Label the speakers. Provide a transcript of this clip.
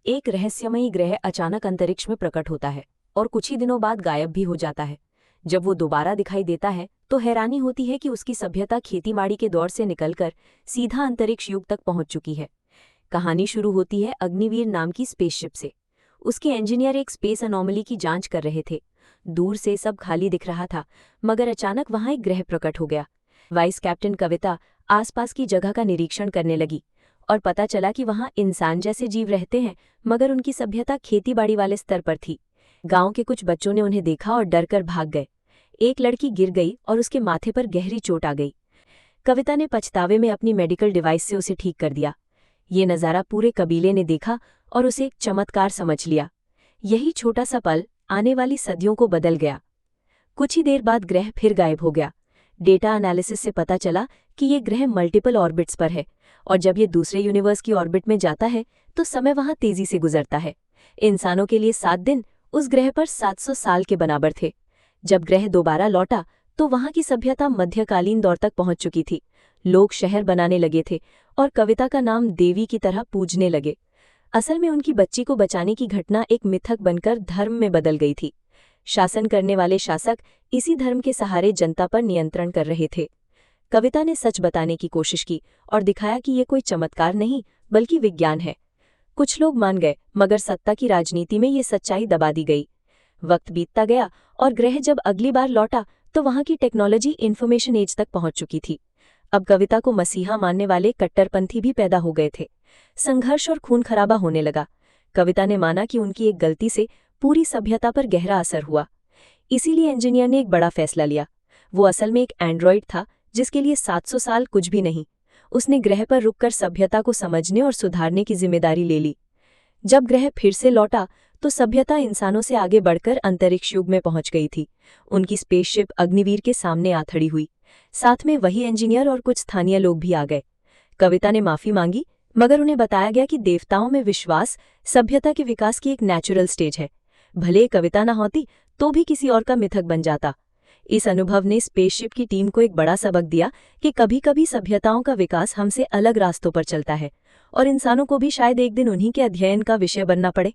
Speaker 1: एक रहस्यमयी ग्रह अचानक अंतरिक्ष में प्रकट होता है और कुछ ही दिनों बाद गायब भी हो जाता है। जब वो दोबारा दिखाई देता है तो हैरानी होती है कि उसकी सभ्यता खेतीबाड़ी के दौर से निकलकर सीधा अंतरिक्ष युग तक पहुंच चुकी है। कहानी शुरू होती है अग्निवीर नाम की स्पेसशिप से। उसके इंजीनियर एक स्पेस अनोमली की जांच कर रहे थे। दूर से सब खाली दिख रहा था, मगर अचानक वहां एक ग्रह प्रकट हो गया। वाइस कैप्टन कविता आसपास की जगह का निरीक्षण करने लगी और पता चला कि वहां इंसान जैसे जीव रहते हैं, मगर उनकी सभ्यता खेतीबाड़ी वाले स्तर पर थी। गांव के कुछ बच्चों ने उन्हें देखा और डरकर भाग गए। एक लड़की गिर गई और उसके माथे पर गहरी चोट आ गई। कविता ने पछतावे में अपनी मेडिकल डिवाइस से उसे ठीक कर दिया। ये नज़ारा पूरे कबीले ने देखा और उसे एक चमत्कार समझ लिया। यही छोटा सा पल आने वाली सदियों को बदल गया। कुछ ही देर बाद ग्रह फिर गायब हो गया। डेटा एनालिसिस से पता चला कि ये ग्रह मल्टीपल ऑर्बिट्स पर है और जब ये दूसरे यूनिवर्स की ऑर्बिट में जाता है तो समय वहां तेजी से गुजरता है। इंसानों के लिए 7 दिन उस ग्रह पर 700 साल के बराबर थे। जब ग्रह दोबारा लौटा तो वहां की सभ्यता मध्यकालीन दौर तक पहुंच चुकी थी। लोग शहर बनाने लगे थे और कविता का नाम देवी की तरह पूजने लगे। असल में उनकी बच्ची को बचाने की घटना एक मिथक बनकर धर्म में बदल गई थी। शासन करने वाले शासक इसी धर्म के सहारे जनता पर नियंत्रण कर रहे थे। कविता ने सच बताने की कोशिश की और दिखाया कि ये कोई चमत्कार नहीं बल्कि विज्ञान है। कुछ लोग मान गए, मगर सत्ता की राजनीति में ये सच्चाई दबा दी गई। वक्त बीतता गया और ग्रह जब अगली बार लौटा तो वहां की टेक्नोलॉजी इन्फॉर्मेशन एज तक पहुंच चुकी थी। अब कविता को मसीहा मानने वाले कट्टरपंथी भी पैदा हो गए थे। संघर्ष और खून खराबा होने लगा। कविता ने माना कि उनकी एक गलती से पूरी सभ्यता पर गहरा असर हुआ। इसीलिए इंजीनियर ने एक बड़ा फैसला लिया। वो असल में एक एंड्रॉइड था जिसके लिए 700 साल कुछ भी नहीं। उसने ग्रह पर रुककर सभ्यता को समझने और सुधारने की जिम्मेदारी ले ली। जब ग्रह फिर से लौटा तो सभ्यता इंसानों से आगे बढ़कर अंतरिक्ष युग में पहुंच गई थी। उनकी स्पेसशिप अग्निवीर के सामने आ खड़ी हुई। साथ में वही इंजीनियर और कुछ स्थानीय लोग भी आ गए। कविता ने माफी मांगी, मगर उन्हें बताया गया कि देवताओं में विश्वास सभ्यता के विकास की एक नेचुरल स्टेज है। भले कविता न होती तो भी किसी और का मिथक बन जाता। इस अनुभव ने स्पेसशिप की टीम को एक बड़ा सबक दिया कि कभी-कभी सभ्यताओं का विकास हमसे अलग रास्तों पर चलता है और इंसानों को भी शायद एक दिन उन्हीं के अध्ययन का विषय बनना पड़े।